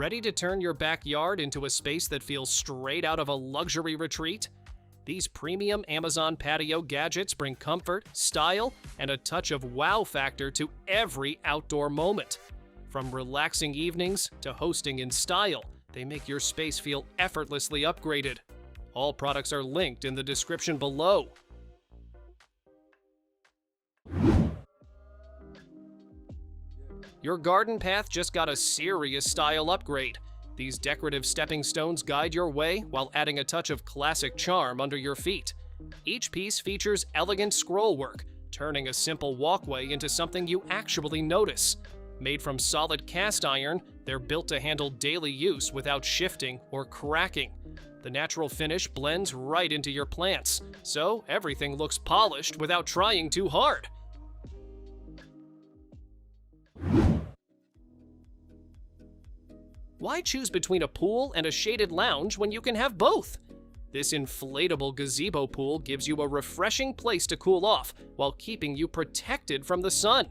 Ready to turn your backyard into a space that feels straight out of a luxury retreat? These premium Amazon patio gadgets bring comfort, style, and a touch of wow factor to every outdoor moment. From relaxing evenings to hosting in style, they make your space feel effortlessly upgraded. All products are linked in the description below. Your garden path just got a serious style upgrade. These decorative stepping stones guide your way while adding a touch of classic charm under your feet. Each piece features elegant scroll work, turning a simple walkway into something you actually notice. Made from solid cast iron, they're built to handle daily use without shifting or cracking. The natural finish blends right into your plants, so everything looks polished without trying too hard. Why choose between a pool and a shaded lounge when you can have both? This inflatable gazebo pool gives you a refreshing place to cool off while keeping you protected from the sun.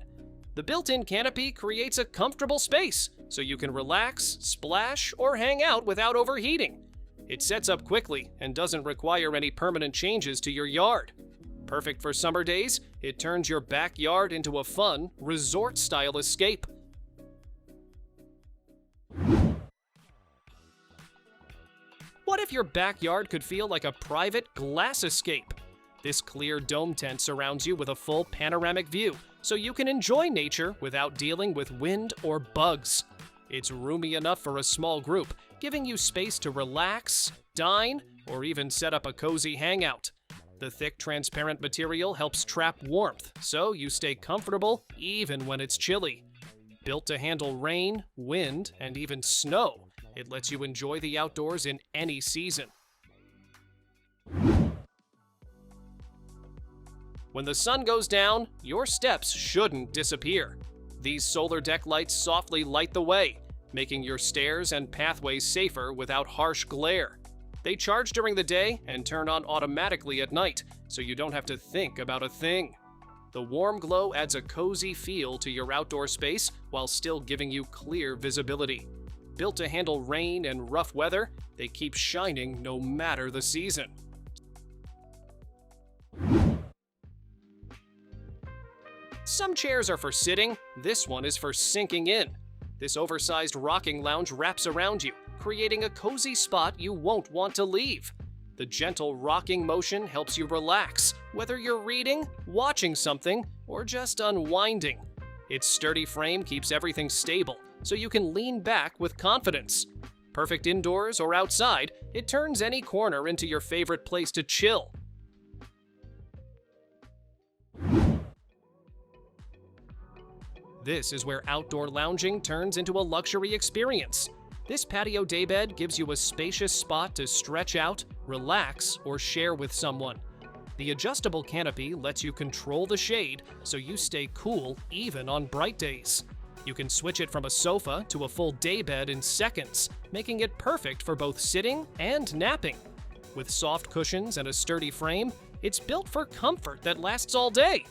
The built-in canopy creates a comfortable space so you can relax, splash, or hang out without overheating. It sets up quickly and doesn't require any permanent changes to your yard. Perfect for summer days, it turns your backyard into a fun, resort-style escape. What if your backyard could feel like a private glass escape? This clear dome tent surrounds you with a full panoramic view, so you can enjoy nature without dealing with wind or bugs. It's roomy enough for a small group, giving you space to relax, dine, or even set up a cozy hangout. The thick, transparent material helps trap warmth, so you stay comfortable even when it's chilly. Built to handle rain, wind, and even snow, it lets you enjoy the outdoors in any season. When the sun goes down, your steps shouldn't disappear. These solar deck lights softly light the way, making your stairs and pathways safer without harsh glare. They charge during the day and turn on automatically at night, so you don't have to think about a thing. The warm glow adds a cozy feel to your outdoor space while still giving you clear visibility. Built to handle rain and rough weather, they keep shining no matter the season. Some chairs are for sitting, this one is for sinking in. This oversized rocking lounge wraps around you, creating a cozy spot you won't want to leave. The gentle rocking motion helps you relax, whether you're reading, watching something, or just unwinding. Its sturdy frame keeps everything stable, so you can lean back with confidence. Perfect indoors or outside, it turns any corner into your favorite place to chill. This is where outdoor lounging turns into a luxury experience. This patio daybed gives you a spacious spot to stretch out, relax, or share with someone. The adjustable canopy lets you control the shade so you stay cool even on bright days. You can switch it from a sofa to a full daybed in seconds, making it perfect for both sitting and napping. With soft cushions and a sturdy frame, it's built for comfort that lasts all day.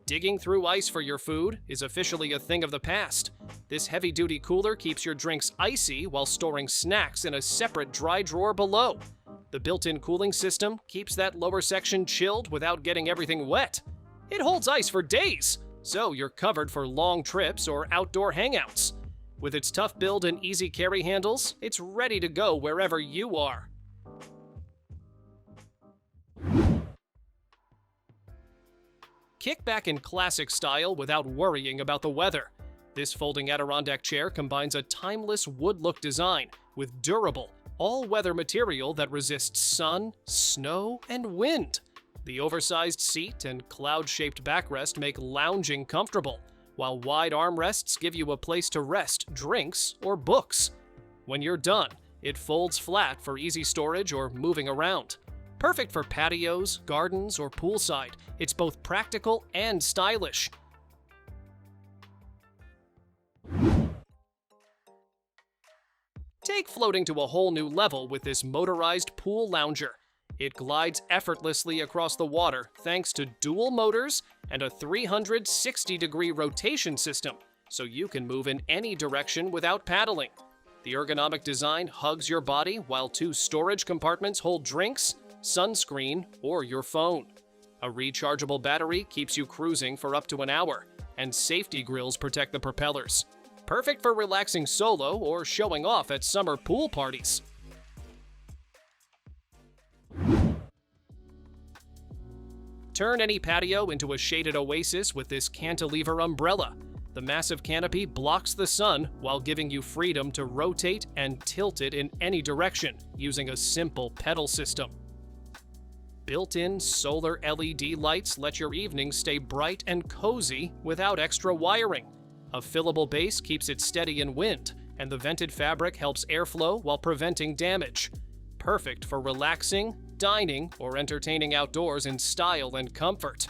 Digging through ice for your food is officially a thing of the past. This heavy-duty cooler keeps your drinks icy while storing snacks in a separate dry drawer below. The built-in cooling system keeps that lower section chilled without getting everything wet. It holds ice for days, so you're covered for long trips or outdoor hangouts. With its tough build and easy carry handles, it's ready to go wherever you are. Kick back in classic style without worrying about the weather. This folding Adirondack chair combines a timeless wood-look design with durable, all-weather material that resists sun, snow, and wind. The oversized seat and cloud-shaped backrest make lounging comfortable, while wide armrests give you a place to rest drinks or books. When you're done, it folds flat for easy storage or moving around. Perfect for patios, gardens, or poolside, it's both practical and stylish. Take floating to a whole new level with this motorized pool lounger. It glides effortlessly across the water thanks to dual motors and a 360-degree rotation system, so you can move in any direction without paddling. The ergonomic design hugs your body while 2 storage compartments hold drinks, sunscreen, or your phone. A rechargeable battery keeps you cruising for up to an hour, and safety grills protect the propellers. Perfect for relaxing solo or showing off at summer pool parties. Turn any patio into a shaded oasis with this cantilever umbrella. The massive canopy blocks the sun while giving you freedom to rotate and tilt it in any direction using a simple pedal system. Built-in solar LED lights let your evenings stay bright and cozy without extra wiring. A fillable base keeps it steady in wind, and the vented fabric helps airflow while preventing damage. Perfect for relaxing, dining, or entertaining outdoors in style and comfort.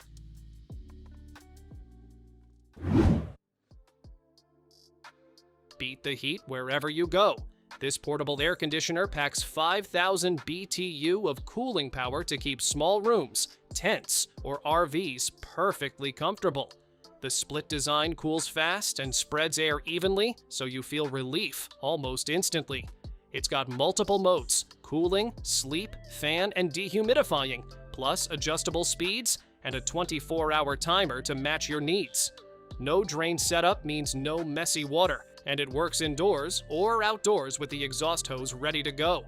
Beat the heat wherever you go. This portable air conditioner packs 5,000 BTU of cooling power to keep small rooms, tents, or RVs perfectly comfortable. The split design cools fast and spreads air evenly, so you feel relief almost instantly. It's got multiple modes: cooling, sleep, fan, and dehumidifying, plus adjustable speeds and a 24-hour timer to match your needs. No drain setup means no messy water, and it works indoors or outdoors with the exhaust hose ready to go.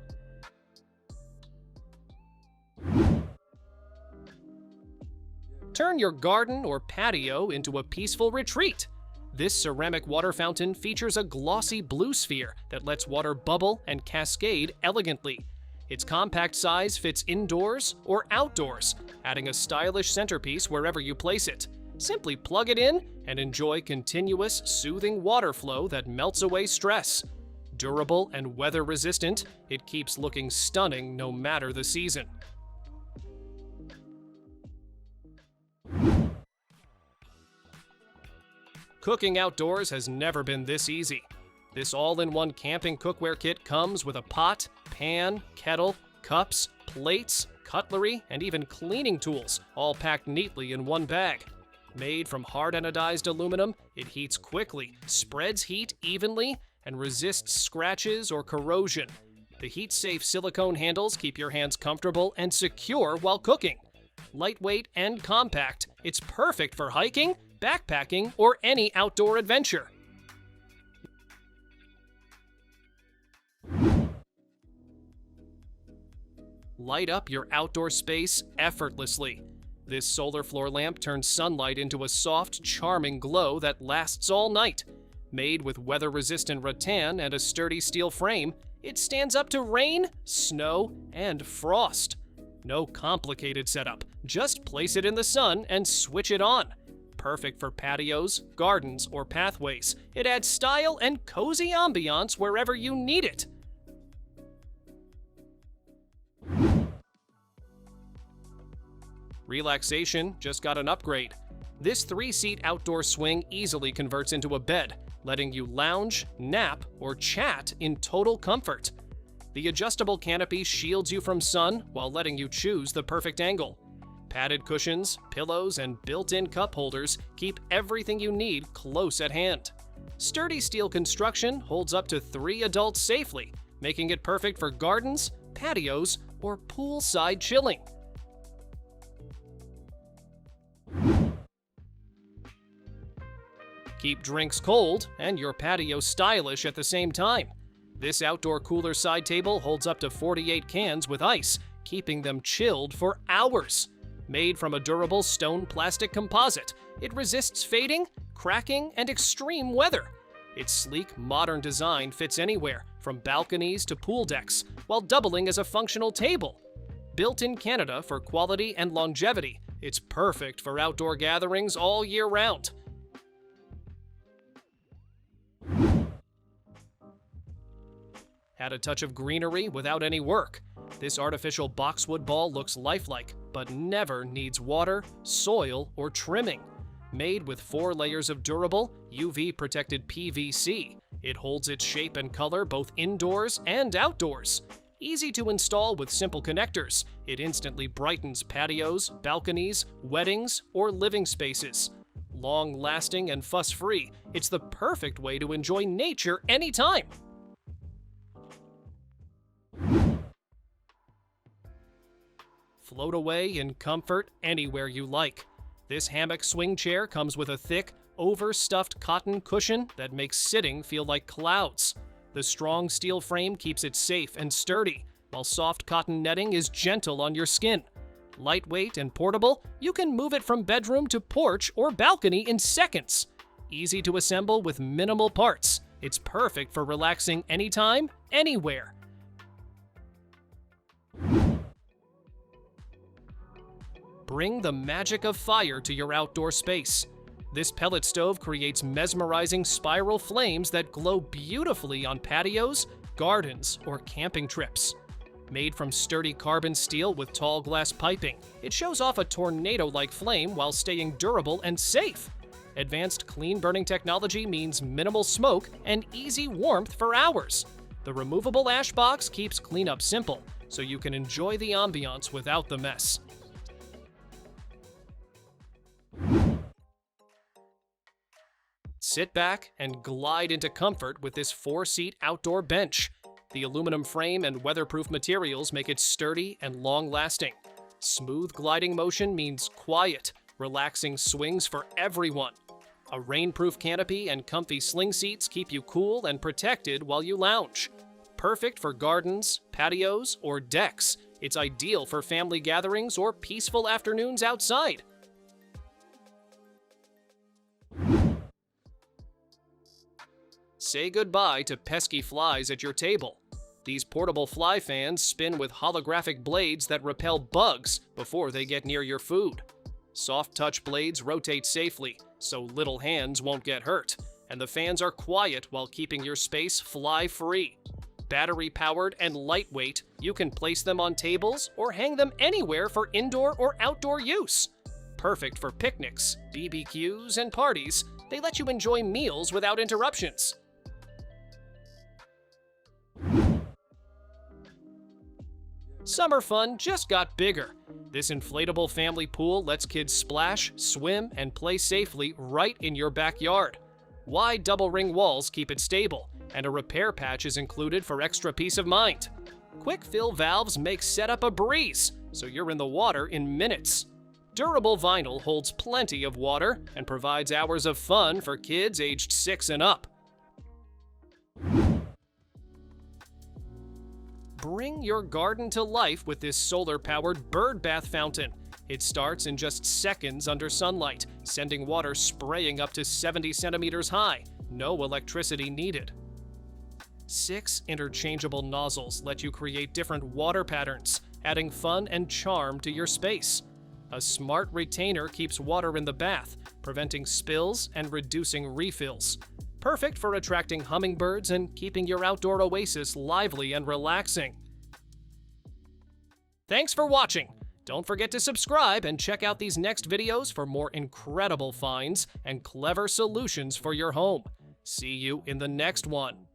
Turn your garden or patio into a peaceful retreat. This ceramic water fountain features a glossy blue sphere that lets water bubble and cascade elegantly. Its compact size fits indoors or outdoors, adding a stylish centerpiece wherever you place it. Simply plug it in and enjoy continuous, soothing water flow that melts away stress. Durable and weather-resistant, it keeps looking stunning no matter the season. Cooking outdoors has never been this easy. This all-in-one camping cookware kit comes with a pot, pan, kettle, cups, plates, cutlery, and even cleaning tools, all packed neatly in one bag. Made from hard anodized aluminum, it heats quickly, spreads heat evenly, and resists scratches or corrosion. The heat-safe silicone handles keep your hands comfortable and secure while cooking. Lightweight and compact, it's perfect for hiking, backpacking, or any outdoor adventure. Light up your outdoor space effortlessly. This solar floor lamp turns sunlight into a soft, charming glow that lasts all night. Made with weather-resistant rattan and a sturdy steel frame, it stands up to rain, snow, and frost. No complicated setup, just place it in the sun and switch it on. Perfect for patios, gardens, or pathways. It adds style and cozy ambiance wherever you need it. Relaxation just got an upgrade. This 3-seat outdoor swing easily converts into a bed, letting you lounge, nap, or chat in total comfort. The adjustable canopy shields you from sun while letting you choose the perfect angle. Padded cushions, pillows, and built-in cup holders keep everything you need close at hand. Sturdy steel construction holds up to 3 adults safely, making it perfect for gardens, patios, or poolside chilling. Keep drinks cold and your patio stylish at the same time. This outdoor cooler side table holds up to 48 cans with ice, keeping them chilled for hours. Made from a durable stone plastic composite, it resists fading, cracking, and extreme weather. Its sleek, modern design fits anywhere, from balconies to pool decks, while doubling as a functional table. Built in Canada for quality and longevity, it's perfect for outdoor gatherings all year round. Add a touch of greenery without any work. This artificial boxwood ball looks lifelike, but never needs water, soil, or trimming. Made with 4 layers of durable, UV-protected PVC, it holds its shape and color both indoors and outdoors. Easy to install with simple connectors, it instantly brightens patios, balconies, weddings, or living spaces. Long-lasting and fuss-free, it's the perfect way to enjoy nature anytime. Float away in comfort anywhere you like. This hammock swing chair comes with a thick, overstuffed cotton cushion that makes sitting feel like clouds. The strong steel frame keeps it safe and sturdy, while soft cotton netting is gentle on your skin. Lightweight and portable, you can move it from bedroom to porch or balcony in seconds. Easy to assemble with minimal parts. It's perfect for relaxing anytime, anywhere. Bring the magic of fire to your outdoor space. This pellet stove creates mesmerizing spiral flames that glow beautifully on patios, gardens, or camping trips. Made from sturdy carbon steel with tall glass piping, it shows off a tornado-like flame while staying durable and safe. Advanced clean burning technology means minimal smoke and easy warmth for hours. The removable ash box keeps cleanup simple, so you can enjoy the ambiance without the mess. Sit back and glide into comfort with this 4-seat outdoor bench. The aluminum frame and weatherproof materials make it sturdy and long-lasting. Smooth gliding motion means quiet, relaxing swings for everyone. A rainproof canopy and comfy sling seats keep you cool and protected while you lounge. Perfect for gardens, patios, or decks. It's ideal for family gatherings or peaceful afternoons outside. Say goodbye to pesky flies at your table. These portable fly fans spin with holographic blades that repel bugs before they get near your food. Soft touch blades rotate safely, so little hands won't get hurt, and the fans are quiet while keeping your space fly-free. Battery-powered and lightweight, you can place them on tables or hang them anywhere for indoor or outdoor use. Perfect for picnics, BBQs, and parties, they let you enjoy meals without interruptions. Summer fun just got bigger. This inflatable family pool lets kids splash, swim, and play safely right in your backyard. Wide double-ring walls keep it stable, and a repair patch is included for extra peace of mind. Quick fill valves make setup a breeze, so you're in the water in minutes. Durable vinyl holds plenty of water and provides hours of fun for kids aged 6 and up. Bring your garden to life with this solar-powered bird bath fountain. It starts in just seconds under sunlight, sending water spraying up to 70 centimeters high. No electricity needed. 6 interchangeable nozzles let you create different water patterns, adding fun and charm to your space. A smart retainer keeps water in the bath, preventing spills and reducing refills. Perfect for attracting hummingbirds and keeping your outdoor oasis lively and relaxing. Thanks for watching! Don't forget to subscribe and check out these next videos for more incredible finds and clever solutions for your home. See you in the next one.